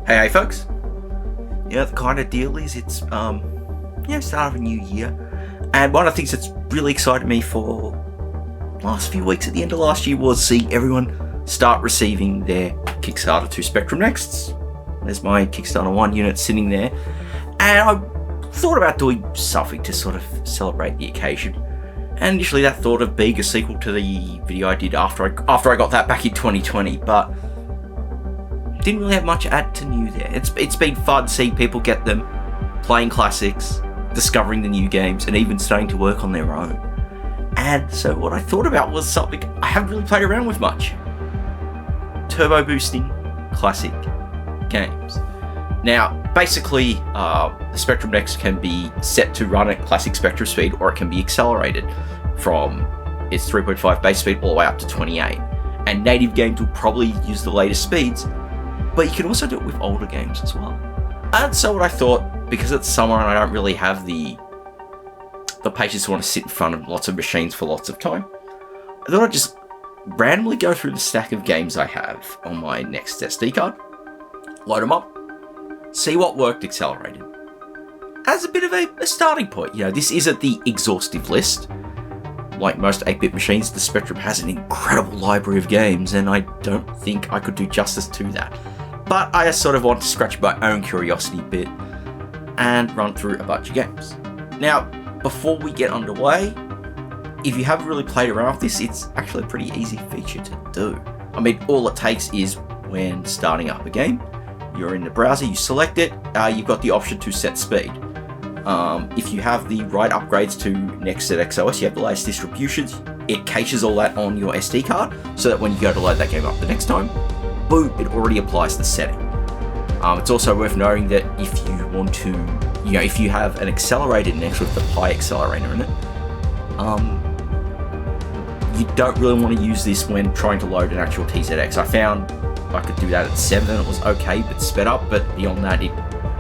Hey folks. The kind of deal is it's start of a new year, and one of the things that's really excited me for last few weeks at the end of last year was see everyone start receiving their Kickstarter 2 Spectrum Nexts. There's my Kickstarter 1 unit sitting there, and I thought about doing something to sort of celebrate the occasion. And initially that thought of being a sequel to the video I did after I got that back in 2020, but didn't really have much to add to new there. It's been fun seeing people get them, playing classics, discovering the new games, and even starting to work on their own. And so what I thought about was something I haven't really played around with much. Turbo boosting classic games. Now, basically, the Spectrum Next can be set to run at classic Spectrum speed, or it can be accelerated from its 3.5 base speed all the way up to 28. And native games will probably use the latest speeds, but you can also do it with older games as well. And so what I thought, because it's summer and I don't really have the patience to want to sit in front of lots of machines for lots of time, I thought I'd just randomly go through the stack of games I have on my Next SD card, load them up, see what worked accelerated. As a bit of a starting point, this isn't the exhaustive list. Like most 8-bit machines, the Spectrum has an incredible library of games, and I don't think I could do justice to that. But I just sort of want to scratch my own curiosity a bit and run through a bunch of games. Now, before we get underway, if you haven't really played around with this, it's actually a pretty easy feature to do. I mean, all it takes is when starting up a game, you're in the browser, you select it, you've got the option to set speed. If you have the right upgrades to Next.xos, you have the latest distributions, it caches all that on your SD card, so that when you go to load that game up the next time, boom, it already applies the setting. It's also worth noting that if you want to, if you have an accelerated Next with the Pi accelerator in it, you don't really want to use this when trying to load an actual TZX. I found I could do that at 7 and it was okay, but sped up, but beyond that it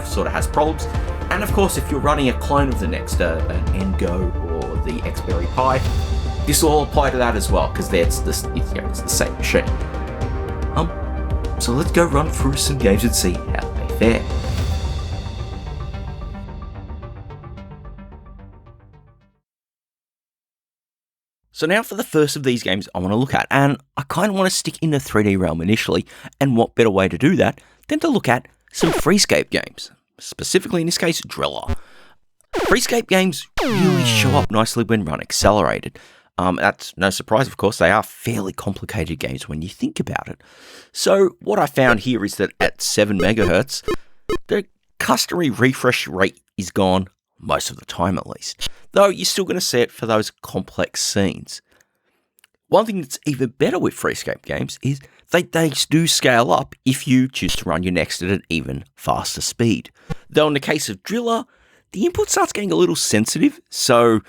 sort of has problems. And of course, if you're running a clone of the Next, an NGO or the Xberry Pi, this will all apply to that as well, because it's the same machine. So let's go run through some games and see how they fare. So now for the first of these games I want to look at, and I kind of want to stick in the 3D realm initially, and what better way to do that than to look at some Freescape games, specifically in this case Driller. Freescape games really show up nicely when run accelerated. That's no surprise, of course, they are fairly complicated games when you think about it. So what I found here is that at 7 MHz, the customary refresh rate is gone, most of the time at least, though you're still going to see it for those complex scenes. One thing that's even better with Freescape games is they do scale up if you choose to run your Next at an even faster speed. Though in the case of Driller, the input starts getting a little sensitive, so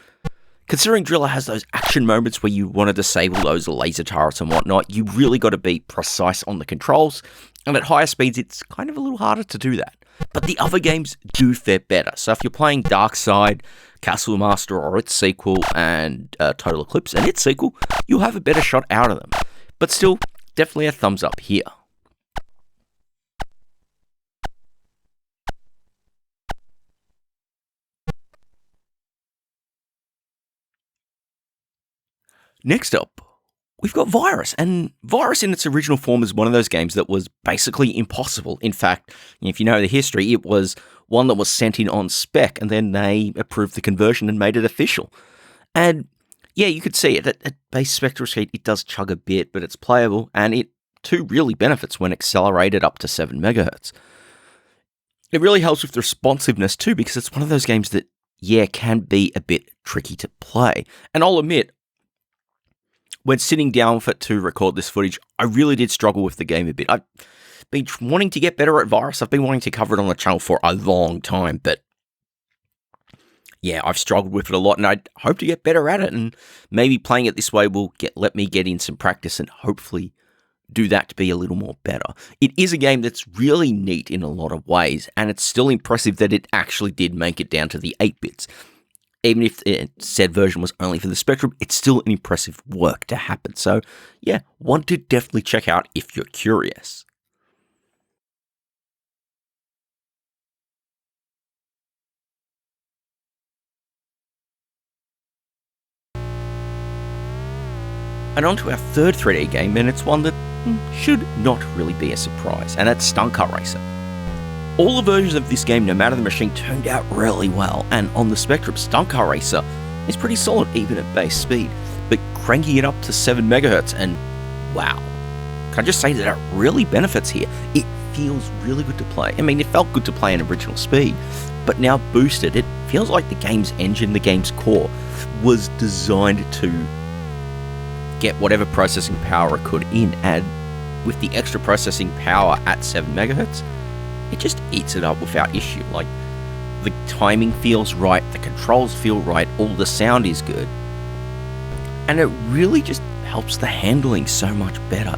considering Driller has those action moments where you want to disable those laser turrets and whatnot, you really got to be precise on the controls, and at higher speeds it's kind of a little harder to do that. But the other games do fare better, so if you're playing Darkside, Castle Master or its sequel, and Total Eclipse and its sequel, you'll have a better shot out of them. But still, definitely a thumbs up here. Next up, we've got Virus, and Virus in its original form is one of those games that was basically impossible. In fact, if you know the history, it was one that was sent in on spec, and then they approved the conversion and made it official. And yeah, you could see it. At base spectral speed, it does chug a bit, but it's playable, and it too really benefits when accelerated up to 7 MHz. It really helps with the responsiveness too, because it's one of those games that, can be a bit tricky to play. And I'll admit, when sitting down for it to record this footage, I really did struggle with the game a bit. I've been wanting to get better at Virus. I've been wanting to cover it on the channel for a long time, but I've struggled with it a lot, and I hope to get better at it, and maybe playing it this way will let me get in some practice and hopefully do that to be a little more better. It is a game that's really neat in a lot of ways, and it's still impressive that it actually did make it down to the 8 bits. Even if said version was only for the Spectrum, it's still an impressive work to happen. So, one to definitely check out if you're curious. And on to our third 3D game, and it's one that should not really be a surprise, and that's Stunt Car Racer. All the versions of this game, no matter the machine, turned out really well, and on the Spectrum, Stunt Car Racer is pretty solid even at base speed, but cranking it up to 7 MHz, and wow. Can I just say that it really benefits here? It feels really good to play. I mean, it felt good to play in original speed, but now boosted, it feels like the game's engine, the game's core, was designed to get whatever processing power it could in, and with the extra processing power at 7 MHz, it just eats it up without issue. Like, the timing feels right, the controls feel right, all the sound is good, and it really just helps the handling so much better.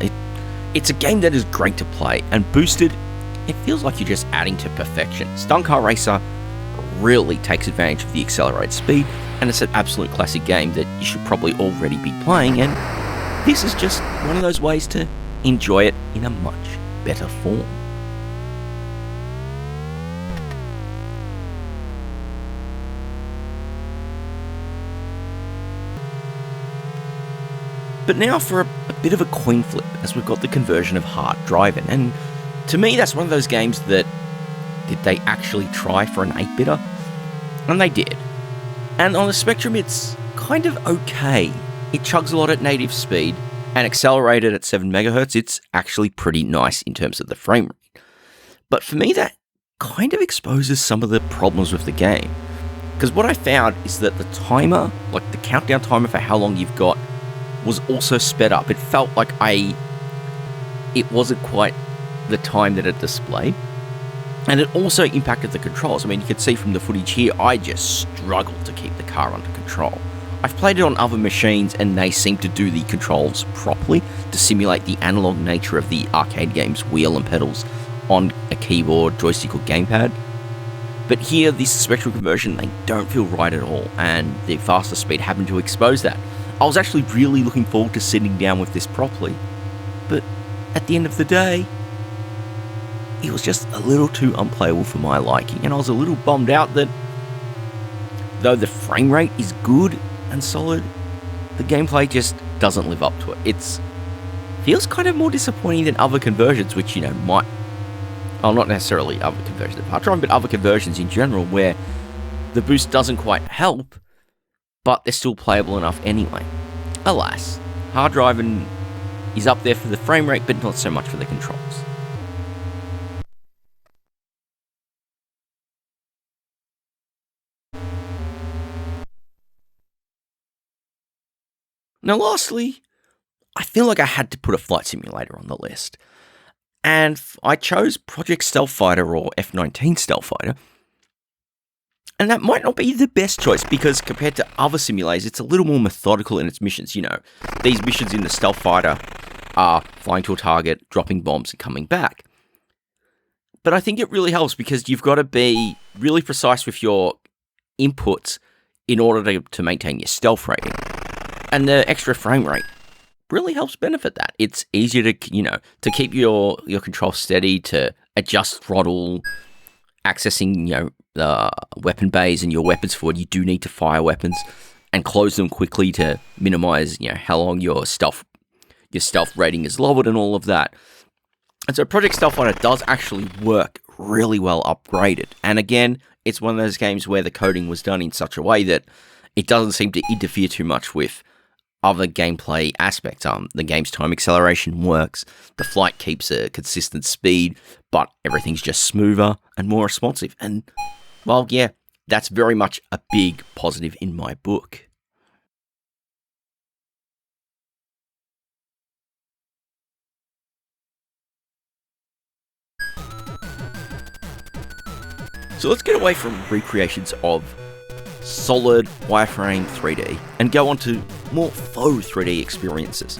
It's a game that is great to play, and boosted, it feels like you're just adding to perfection. Stunt Car Racer really takes advantage of the accelerated speed, and it's an absolute classic game that you should probably already be playing, and this is just one of those ways to enjoy it in a much better form. But now for a bit of a coin flip, as we've got the conversion of hard driving, and to me that's one of those games that, did they actually try for an 8-bitter? And they did. And on the Spectrum it's kind of okay. It chugs a lot at native speed, and accelerated at 7 MHz, it's actually pretty nice in terms of the frame rate. But for me that kind of exposes some of the problems with the game. Because what I found is that the timer, like the countdown timer for how long you've got, was also sped up. It felt like it wasn't quite the time that it displayed. And it also impacted the controls. I mean, you could see from the footage here, I just struggled to keep the car under control. I've played it on other machines and they seem to do the controls properly to simulate the analog nature of the arcade game's wheel and pedals on a keyboard, joystick or gamepad. But here, this Spectrum conversion, they don't feel right at all, and the faster speed happened to expose that. I was actually really looking forward to sitting down with this properly, but at the end of the day, it was just a little too unplayable for my liking, and I was a little bummed out that though the frame rate is good and solid, the gameplay just doesn't live up to it. It feels kind of more disappointing than other conversions, which, you know, might... Well, not necessarily other conversions of hard driving, but other conversions in general, where the boost doesn't quite help, but they're still playable enough anyway. Alas, hard driving is up there for the frame rate, but not so much for the controls. Now lastly, I feel like I had to put a flight simulator on the list. And I chose Project Stealth Fighter or F-19 Stealth Fighter. And that might not be the best choice because compared to other simulators, it's a little more methodical in its missions. You know, these missions in the Stealth Fighter are flying to a target, dropping bombs and coming back. But I think it really helps because you've got to be really precise with your inputs in order to maintain your stealth rating. And the extra frame rate really helps benefit that. It's easier to, you know, to keep your control steady, to adjust throttle, accessing, you know, the weapon bays and your weapons forward. You do need to fire weapons and close them quickly to minimize, you know, how long your stealth rating is lowered and all of that. And so Project Stealth Fighter does actually work really well upgraded. And again, it's one of those games where the coding was done in such a way that it doesn't seem to interfere too much with other gameplay aspects. The game's time acceleration works, the flight keeps a consistent speed, but everything's just smoother and more responsive. And, well, yeah, that's very much a big positive in my book. So let's get away from recreations of solid wireframe 3D and go on to more faux 3D experiences.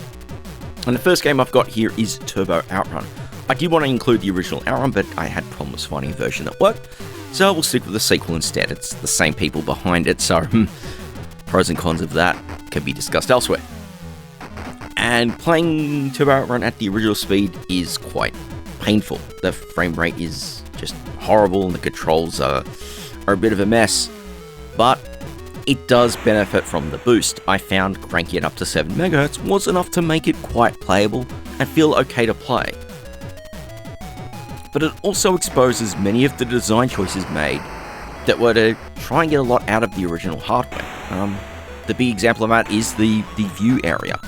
And the first game I've got here is Turbo Outrun. I did want to include the original Outrun, but I had problems finding a version that worked, so we'll stick with the sequel instead. It's the same people behind it, so pros and cons of that can be discussed elsewhere. And playing Turbo Outrun at the original speed is quite painful. The frame rate is just horrible and the controls are a bit of a mess, but it does benefit from the boost. I found cranking it up to 7 MHz was enough to make it quite playable and feel okay to play. But it also exposes many of the design choices made that were to try and get a lot out of the original hardware. The big example of that is the view area.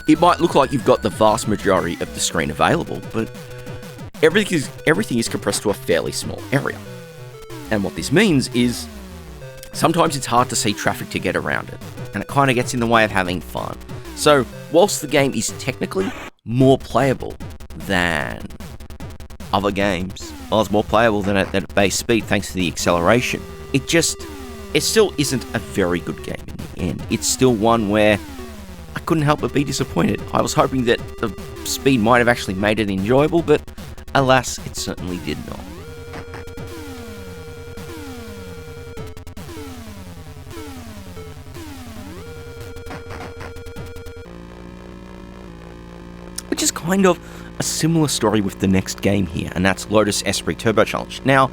It might look like you've got the vast majority of the screen available, but everything is compressed to a fairly small area. And what this means is sometimes it's hard to see traffic to get around it, and it kind of gets in the way of having fun. So, whilst the game is technically more playable than other games, it's more playable than at base speed thanks to the acceleration, it still isn't a very good game in the end. It's still one where I couldn't help but be disappointed. I was hoping that the speed might have actually made it enjoyable, but alas, it certainly did not. Which is kind of a similar story with the next game here, and that's Lotus Esprit Turbo Challenge. Now,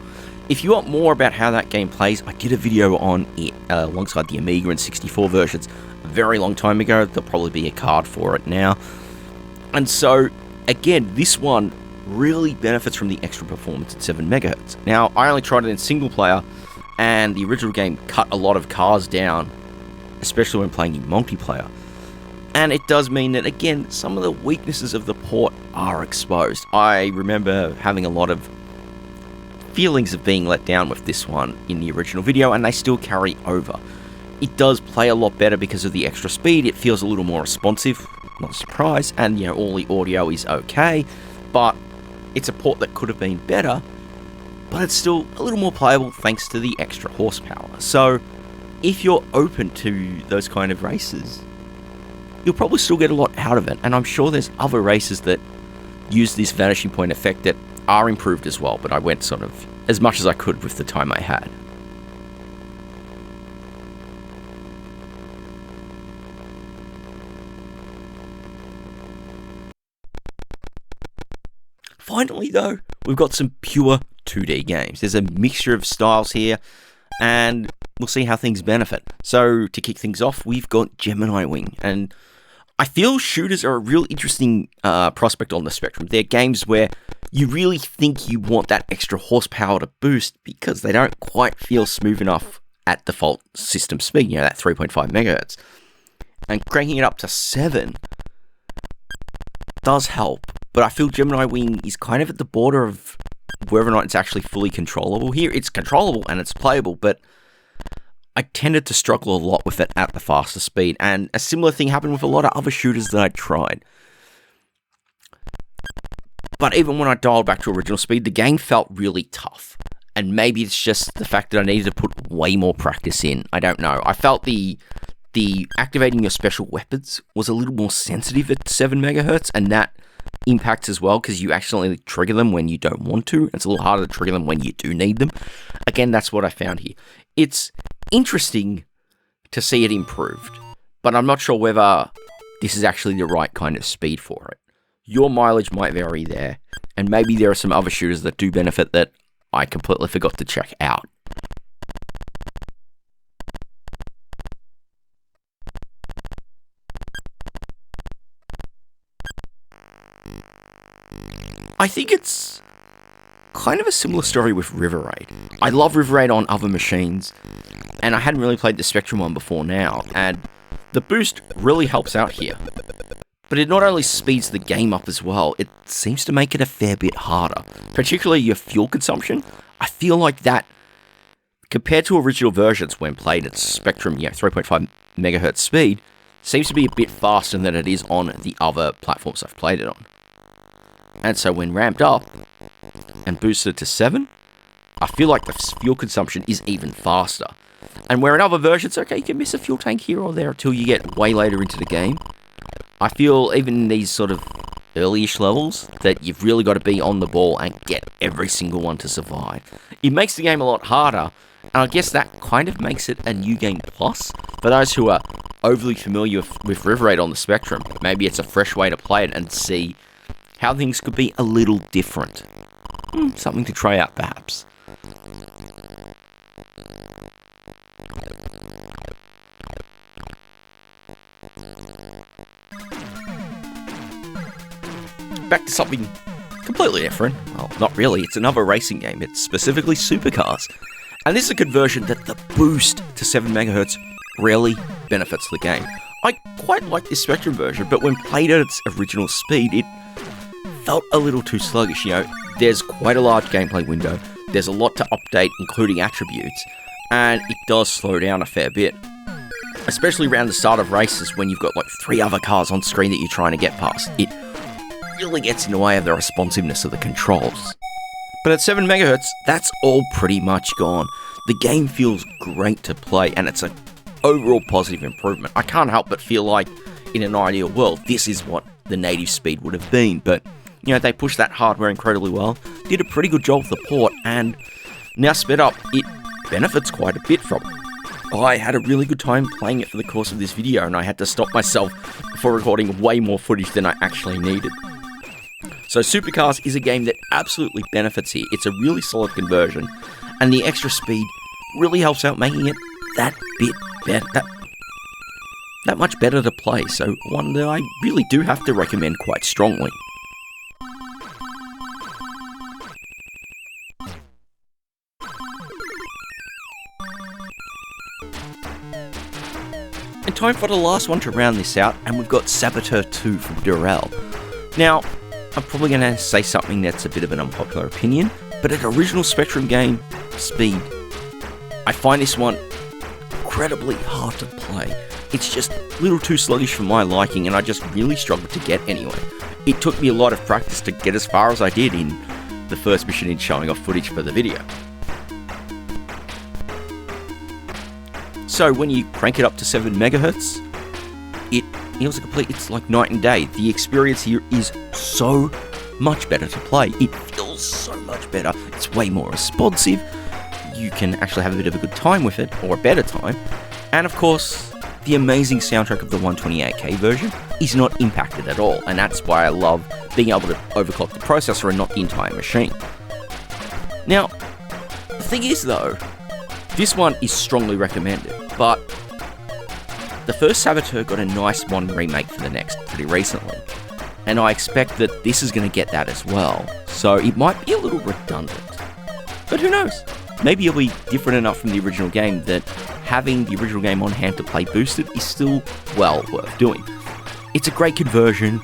if you want more about how that game plays, I did a video on it alongside the Amiga and 64 versions a very long time ago. There'll probably be a card for it now. And so, again, this one really benefits from the extra performance at 7 MHz. Now, I only tried it in single player, and the original game cut a lot of cars down, especially when playing in multiplayer. And it does mean that, again, some of the weaknesses of the port are exposed. I remember having a lot of feelings of being let down with this one in the original video, and they still carry over. It does play a lot better because of the extra speed. It feels a little more responsive, not a surprise, and all the audio is okay, but it's a port that could have been better, but it's still a little more playable thanks to the extra horsepower. So if you're open to those kind of races, you'll probably still get a lot out of it, and I'm sure there's other races that use this vanishing point effect that are improved as well, but I went sort of as much as I could with the time I had. Finally though, we've got some pure 2D games. There's a mixture of styles here, and we'll see how things benefit. So to kick things off, we've got Gemini Wing, and I feel shooters are a real interesting prospect on the spectrum. They're games where you really think you want that extra horsepower to boost because they don't quite feel smooth enough at default system speed, that 3.5 MHz. And cranking it up to 7 does help, but I feel Gemini Wing is kind of at the border of whether or not it's actually fully controllable here. It's controllable and it's playable, but I tended to struggle a lot with it at the faster speed, and a similar thing happened with a lot of other shooters that I tried. But even when I dialed back to original speed, the game felt really tough. And maybe it's just the fact that I needed to put way more practice in. I don't know. I felt the activating your special weapons was a little more sensitive at 7 MHz, and that impacts as well because you accidentally trigger them when you don't want to. It's a little harder to trigger them when you do need them. Again, that's what I found here. It's interesting to see it improved, but I'm not sure whether this is actually the right kind of speed for it. Your mileage might vary there, and maybe there are some other shooters that do benefit that I completely forgot to check out. I think it's kind of a similar story with River Raid. I love River Raid on other machines, and I hadn't really played the Spectrum one before now, and the boost really helps out here. But it not only speeds the game up as well, it seems to make it a fair bit harder. Particularly your fuel consumption. I feel like that, compared to original versions when played at Spectrum 3.5 MHz speed, seems to be a bit faster than it is on the other platforms I've played it on. And so when ramped up and boosted to 7, I feel like the fuel consumption is even faster. And where in other versions, okay, you can miss a fuel tank here or there until you get way later into the game, I feel even in these sort of early-ish levels that you've really got to be on the ball and get every single one to survive. It makes the game a lot harder, and I guess that kind of makes it a new game plus. For those who are overly familiar with River Raid on the Spectrum, maybe it's a fresh way to play it and see how things could be a little different. Something to try out, perhaps. back to something completely different. Well, not really, it's another racing game. It's specifically supercars. And this is a conversion that the boost to 7 MHz really benefits the game. I quite like this Spectrum version, but when played at its original speed, it felt a little too sluggish. There's quite a large gameplay window, there's a lot to update, including attributes, and it does slow down a fair bit. Especially around the start of races when you've got like 3 other cars on screen that you're trying to get past. It really gets in the way of the responsiveness of the controls. But at 7 MHz, that's all pretty much gone. The game feels great to play, and it's an overall positive improvement. I can't help but feel like, in an ideal world, this is what the native speed would have been, but, they pushed that hardware incredibly well, did a pretty good job with the port, and now sped up, it benefits quite a bit from it. I had a really good time playing it for the course of this video, and I had to stop myself before recording way more footage than I actually needed. So Supercars is a game that absolutely benefits here. It's a really solid conversion, and the extra speed really helps out making it that bit better, that much better to play, so one that I really do have to recommend quite strongly. And time for the last one to round this out, and we've got Saboteur 2 from Durrell. Now, I'm probably going to say something that's a bit of an unpopular opinion, but at original Spectrum game speed, I find this one incredibly hard to play. It's just a little too sluggish for my liking, and I just really struggled to get anywhere. It took me a lot of practice to get as far as I did in the first mission in showing off footage for the video. So when you crank it up to 7 MHz, it's like night and day. The experience here is so much better to play. It feels so much better. It's way more responsive. You can actually have a bit of a good time with it, or a better time. And of course, the amazing soundtrack of the 128K version is not impacted at all, and that's why I love being able to overclock the processor and not the entire machine. Now, the thing is though, this one is strongly recommended, but the first Saboteur got a nice one remake for the next pretty recently, and I expect that this is going to get that as well, so it might be a little redundant. But who knows? Maybe it'll be different enough from the original game that having the original game on hand to play boosted is still well worth doing. It's a great conversion?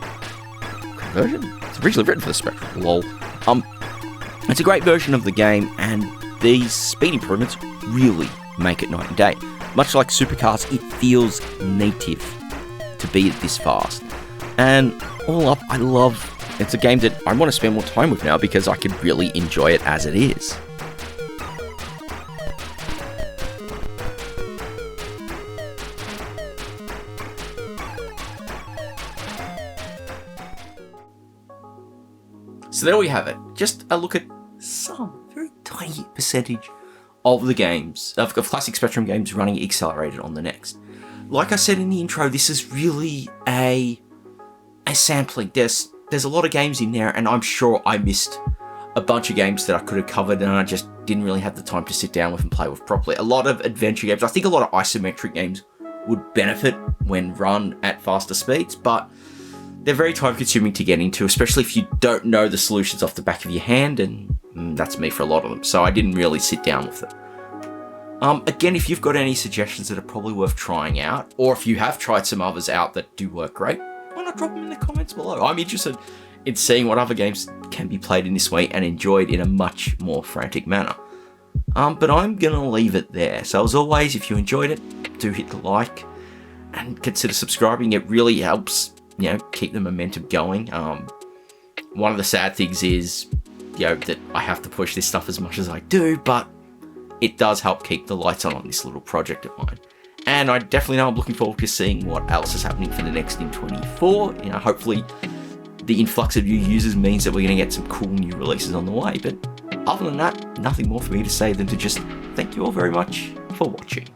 It's originally written for the Spectrum, lol. It's a great version of the game, and these speed improvements really make it night and day. Much like Supercars, it feels native to be this fast. And all up, it's a game that I want to spend more time with now because I can really enjoy it as it is. So there we have it. Just a look at some very tiny percentage of the games, of classic Spectrum games running accelerated on the Next. Like I said in the intro, this is really a sampling. There's a lot of games in there, and I'm sure I missed a bunch of games that I could have covered, and I just didn't really have the time to sit down with and play with properly. A lot of adventure games, I think a lot of isometric games would benefit when run at faster speeds, but they're very time consuming to get into, especially if you don't know the solutions off the back of your hand, and that's me for a lot of them, so I didn't really sit down with it. Again, if you've got any suggestions that are probably worth trying out, or if you have tried some others out that do work great, why not drop them in the comments below? I'm interested in seeing what other games can be played in this way and enjoyed in a much more frantic manner. But I'm gonna leave it there. So as always, if you enjoyed it, do hit the like and consider subscribing. It really helps, keep the momentum going. One of the sad things is, that I have to push this stuff as much as I do, but it does help keep the lights on this little project of mine. And I definitely know I'm looking forward to seeing what else is happening for the Next in 24. Hopefully the influx of new users means that we're going to get some cool new releases on the way. But other than that, nothing more for me to say than to just thank you all very much for watching.